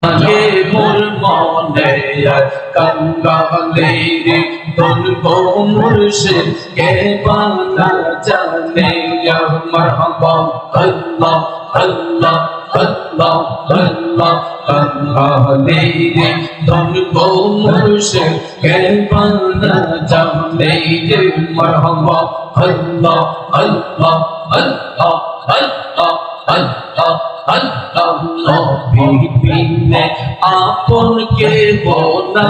আগে মোর মনে কাঙ্গালের দুলবো মুর্শিদ কে বানা জানে মারহাবা আল্লাহ আল্লাহ আল্লাহ আল্লাহ কাঙ্গালের দুলবো মুর্শিদ কে বানা জানে মারহাবা আল্লাহ আল্লাহ আল্লাহ আল্লাহ আল্লাহ আল্লাহ নবী বিনে আপন কে বনা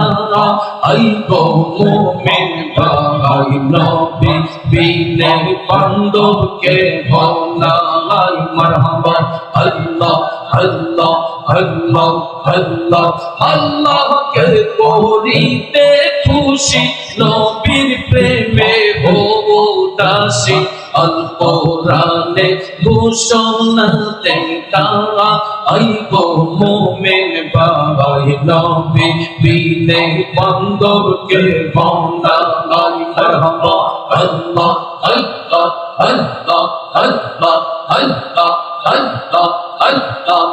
আই গো মুমিন ভাই নবী বিনে বান্ধব কে বনা আই মারহাবা আল্লাহ আল্লাহ আল্লাহ আল্লাহ আল্লাহ কে করিতে খুশি নবীর প্রেমে হবো দাসী আল কোরআনে ঘোষণা দেয় তারা আই গো মুমিন ভাই নবী বিনে বান্ধব কে বনা আই মারহাবা আল্লাহ আল্লাহ আল্লাহ আল্লাহ আল্লাহ আল্লাহ আল্লাহ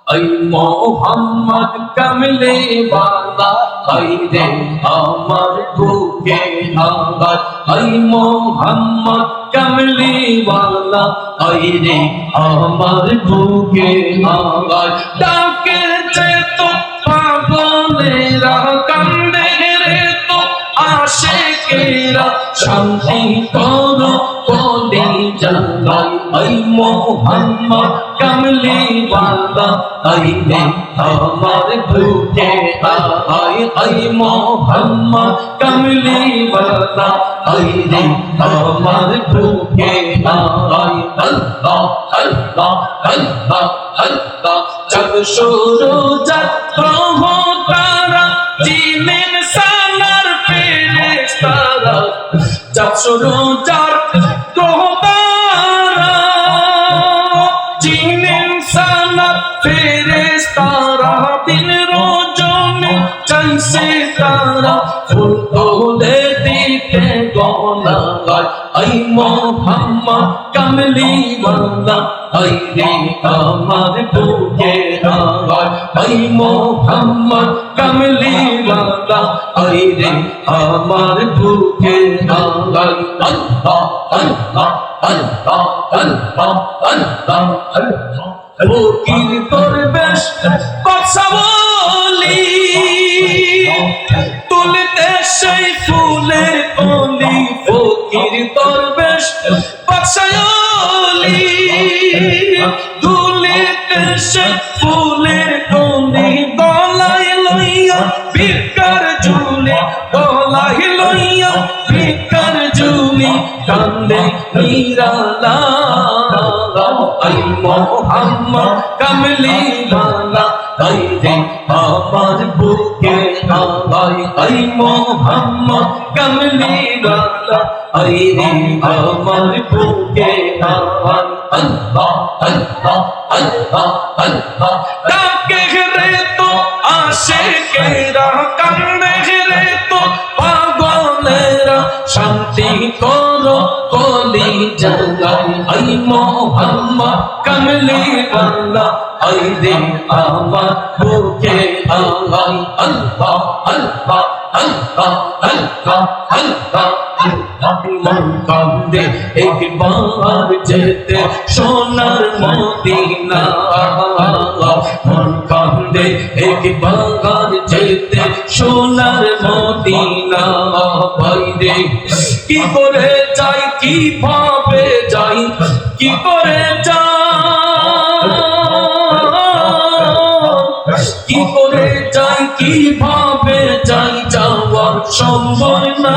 আই মোহাম্মদ কমলে বালা আই রে আমার বুকে আঘাত আই মোহাম্মদ কমলে বালা আই রে আমার বুকে আঘাত ডাকে যে তো পাগলেরা কান্দে রে তো আশিকেরা শান্তি করো বলে জানাই আই মোহাম্মদ কমলে বালা আই রে আমার বুকে আয় আই মোহাম্মদ কমলে বালা আই রে আমার বুকে আয় আল্লাহ আল্লাহ আল্লাহ আল্লাহ জব শুরু গ্রহ তারা জিন সালার ফেরেশতারা জব শুরু গ্রহ তারা জিন সালার ফেরেশতারা দিন রজনী চাইছে তারা ফুল তোলে দিতে গলা I Mohammad Kamli Bala I রে আমার বুকে আয় I Mohammad Kamli Bala I রে আমার বুকে আয় আল্লাহ আল্লাহ আল্লাহ আল্লাহ আল্লাহ আল্লাহ ফকির দরবেশ কথা বলি তুলতে সেই ফুলের কলি ফকির দরবেশ বাদশাহলি তুলতে সেই ফুলের কলি গলায় লইয়া ভিক্ষার ঝুলি গলায় লইয়া ভিক্ষার ঝুলি কান্দে নিরালা I Mohammad Kamli Bala I রে আমার বুকে আয় I Mohammad Kamli Bala I রে আমার বুকে আয় আল্লাহ আল্লাহ আল্লাহ আল্লাহ ডাকে রে তো আশিকেরা কান্দে রে তো পাগলেরা শান্তি করো কলি জাগাই I Mohammad Kamli Bala I রে আমার বুকে আয় আল্লাহ আল্লাহ আল্লাহ আল্লাহ আল্লাহ মন কান্দে একবার যেতে সোনার মদিনা মন কান্দে একবার যেতে সোনার মদিনা বাইরে কি করে যাই কিভাবে যাই কি করে যাই কি করে যাই কিভাবে যাই যাওয়ার সম্ভব না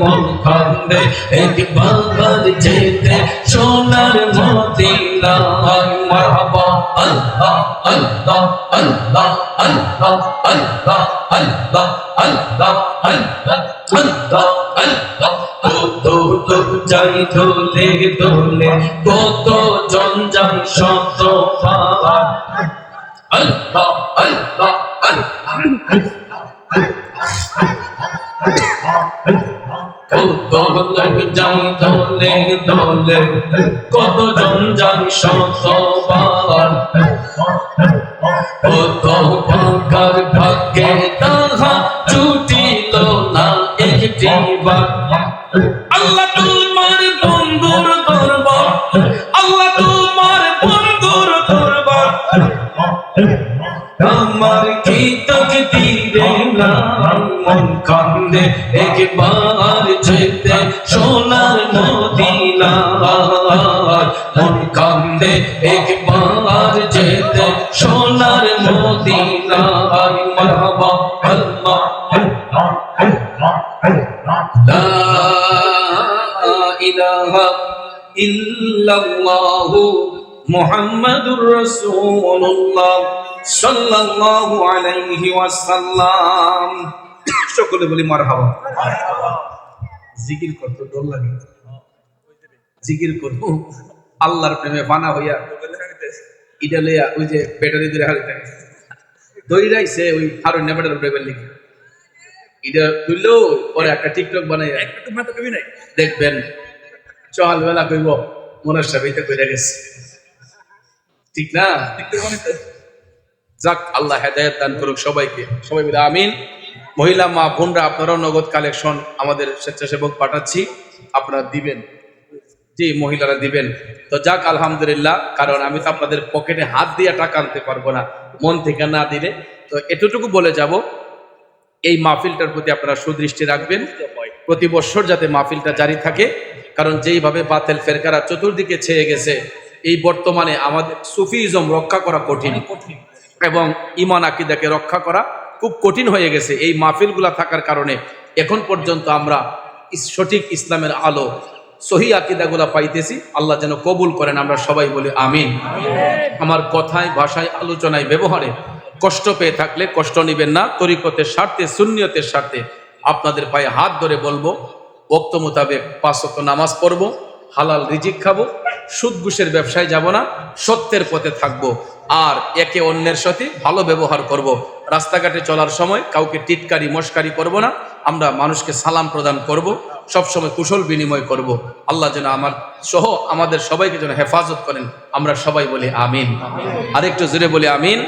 মন কান্দে একবার যেতে সোনার মদিনা মারহাবা আল্লাহ আল্লাহ আল্লাহ আল্লাহ আল্লাহ আল্লাহ আল্লাহ আল্লাহ আল্লাহ আল্লাহ কত যাই দোলে দোলে কত জন যাই শতবার আল্লাহ আল্লাহ আল্লাহ কত লোক যাই দোলে দোলে কত জন যাই শতবার কত পাকার ভাগ্যে তাহা জুটিল না একটিবার। আল্লাহ তোমার বন্ধুর দরবার, আল্লাহ তোমার বন্ধুর দরবার, আমার কি তকদীরে না মন কান্দে একবার যেতে সোনার মদিনা, মন কান্দে একবার যেতে সোনার মদিনা। মারহাবা আল্লাহ লা ইলাহা ইল্লাল্লাহু মুহাম্মাদুর রাসূলুল্লাহ সাল্লাল্লাহু আলাইহি ওয়াসাল্লাম। সকলে বলি মারহাবা। জিকির করতে ডর লাগে, জিকির করব আল্লাহর প্রেমে ফানা হইয়া ইটা লইয়া ওই যে ব্যাটারি ধরে হারিতে দৌড়াইছে ওই হারুন নেবাটার ব্রেবের লিখে এটা তুললো পরে একটা টিকটক বানাইয়া একটু মাথা কবি নাই দেখবেন সকালবেলা কইব মনের সাবিতে কইরা গেছে, ঠিক না? যাক, আল্লাহ হেদায়েত দান করুক সবাইকে, সবাই মিলে আমিন। মহিলা মা বোনরা আপনারাও নগদ কালেকশন আমাদের স্বেচ্ছাসেবক পাঠাচ্ছি, আপনারা দিবেন, জি মহিলারা দিবেন। তো যাক আলহামদুলিল্লাহ, কারণ আমি তো আপনাদের পকেটে হাত দিয়ে টাকা আনতে পারবো না মন থেকে না দিলে। তো এতটুকু বলে যাব, এই মাহফিলটার প্রতি আপনারা সুদৃষ্টি রাখবেন, প্রতি বছর যাতে মাহফিলটা জারি থাকে। কারণ যেইভাবে বাতিল ফেরকারা চতুর্দিকে ছেয়ে গেছে, এই বর্তমানে আমাদের সুফিজম রক্ষা করা কঠিন এবং ঈমান আকীদাকে রক্ষা করা খুব কঠিন হয়ে গেছে। এই মাহফিলগুলা থাকার কারণে এখন পর্যন্ত আমরা সঠিক ইসলামের আলো, সহি আকীদাগুলা পাইতেছি। আল্লাহ যেন কবুল করেন, আমরা সবাই বলি আমিন। আমার কথায়, ভাষায়, আলোচনায়, ব্যবহারে কষ্ট পেয়ে থাকলে কষ্ট নিবেন না। তরিকতের স্বার্থে, সুন্নিয়তের স্বার্থে আপনাদের পায়ে হাত ধরে বলবো, ওয়াক্ত মোতাবেক 5 ওয়াক্ত নামাজ পড়বো, হালাল রিজিক খাবো, সুদ ঘুষের ব্যবসায় যাব না, সত্যের পথে থাকবো, আর একে অন্যের সাথে ভালো ব্যবহার করব। রাস্তাঘাটে চলার সময় কাউকে টিটকারি মস্কারি করব না, আমরা মানুষকে সালাম প্রদান করব, সবসময় কুশল বিনিময় করব। আল্লাহ যেন আমার সহ আমাদের সবাইকে যেন হেফাজত করেন, আমরা সবাই বলি আমিন। আরেকটু জোরে বলি আমিন।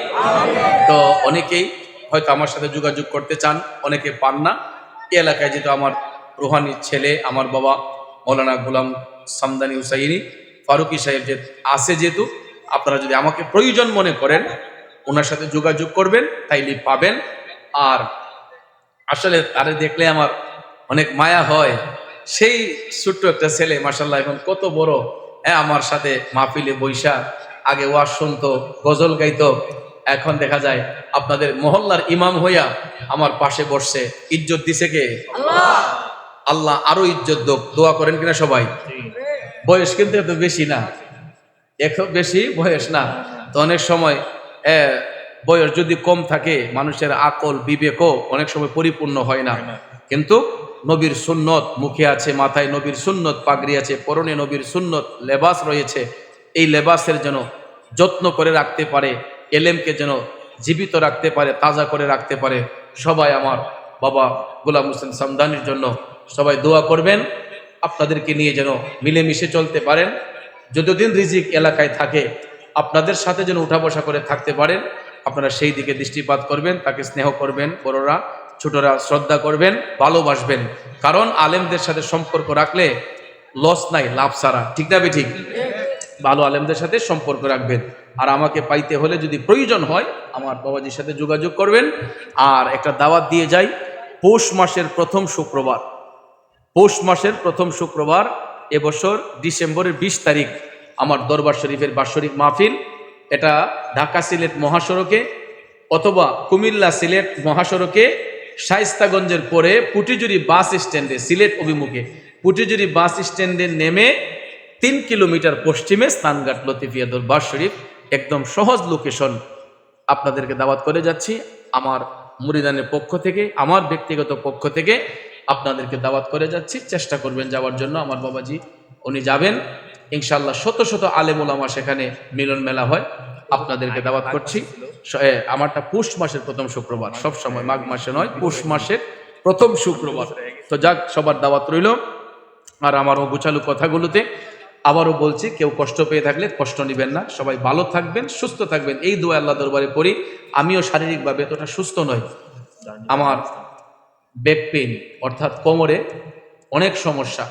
তো অনেকেই হয়তো আমার সাথে যোগাযোগ করতে চান, অনেকে পান না। এই এলাকায় যেহেতু আমার রুহানি ছেলে, আমার বাবা মৌলানা গোলাম সামদানি হুসাইনি ফারুকি সাহেব যে আছে, যেহেতু আপনারা যদি আমাকে প্রয়োজন মনে করেন ওনার সাথে যোগাযোগ করবেন, তাইলে পাবেন। আর আসলে তারে দেখলে আমার অনেক মায়া হয়। সেই ছোট্ট একটা ছেলে মাশাআল্লাহ এখন কত বড়, হ্যাঁ, আমার সাথে মাহফিলে বৈশা, আগে ওয়াজ শুনতো, গজল গাইতো, এখন দেখা যায় আপনাদের মহল্লার ইমাম হইয়া আমার পাশে বসছে। ইজ্জত দিছে কে? আল্লাহ। আল্লাহ আরো ইজ্জত দোক, দোয়া করেন কিনা সবাই? বয়স কিন্তু এত বেশি না, এখন বেশি বয়স না। তো অনেক সময় বয়স যদি কম থাকে, মানুষের আকল বিবেকও অনেক সময় পরিপূর্ণ হয় না। কিন্তু নবীর সুন্নত মুখে আছে, মাথায় নবীর সুন্নত পাগড়ি আছে, পরনে নবীর সুন্নত লেবাস রয়েছে। এই লেবাসের যেন যত্ন করে রাখতে পারে, এলেমকে যেন জীবিত রাখতে পারে, তাজা করে রাখতে পারে। সবাই আমার বাবা গোলাম হোসেন সামদানির জন্য সবাই দোয়া করবেন, আপনাদেরকে নিয়ে যেন মিলেমিশে চলতে পারেন। যতদিন রিজিক এলাকায় থাকে আপনাদের সাথে যেন উঠা বসা করে থাকতে পারেন, আপনারা সেই দিকে দৃষ্টিপাত করবেন, তাকে স্নেহ করবেন, বড়রা ছোটরা শ্রদ্ধা করবেন, ভালোবাসবেন। কারণ আলেমদের সাথে সম্পর্ক রাখলে লস নাই, লাভ ছাড়া, ঠিক না ঠিক? ভালো আলেমদের সাথে সম্পর্ক রাখবেন। আর আমাকে পাইতে হলে যদি প্রয়োজন হয় আমার বাবাজির সাথে যোগাযোগ করবেন। আর একটা দাওয়াত দিয়ে যাই, পৌষ মাসের প্রথম শুক্রবার, পৌষ মাসের প্রথম শুক্রবার এবছর ডিসেম্বরের 20 তারিখ আমার দরবার শরীফের বাৎসরিক মাহফিল। এটা ঢাকা সিলেট মহাসড়কে অথবা কুমিল্লা সিলেট মহাসড়কে শায়েস্তাগঞ্জের পরে পুটিজুরি বাস স্ট্যান্ডে, সিলেট অভিমুখে পুটিজুরি বাস স্ট্যান্ডে নেমে 3 কিলোমিটার পশ্চিমে স্থানঘাট লতিফিয়া দরবার শরীফ। একদম সহজ লোকেশন। আপনাদেরকে দাওয়াত করে যাচ্ছি আমার মুরিদানের পক্ষ থেকে, আমার ব্যক্তিগত পক্ষ থেকে আপনাদেরকে দাওয়াত করে যাচ্ছি। চেষ্টা করবেন যাওয়ার জন্য। আমার বাবাজি উনি যাবেন ইনশাআল্লাহ। শত শত আলেম ওলামা সেখানে মিলন মেলা হয়। আপনাদেরকে দাওয়াত করছি। আমারটা পৌষ মাসের প্রথম শুক্রবার, সব সময় মাঘ মাসে নয়, পৌষ মাসের প্রথম শুক্রবার। তো যাক, সবার দাওয়াত রইল। আর আমার গোছালু কথাগুলোতে আবারও বলছি, কেউ কষ্ট পেয়ে থাকলে কষ্ট নেবেন না, সবাই ভালো থাকবেন, সুস্থ থাকবেন, এই দোয়া আল্লাহ দরবারে করি। আমিও শারীরিকভাবে এতটা সুস্থ নই, আমার ব্যাক পেইন অর্থাৎ কোমরে অনেক সমস্যা,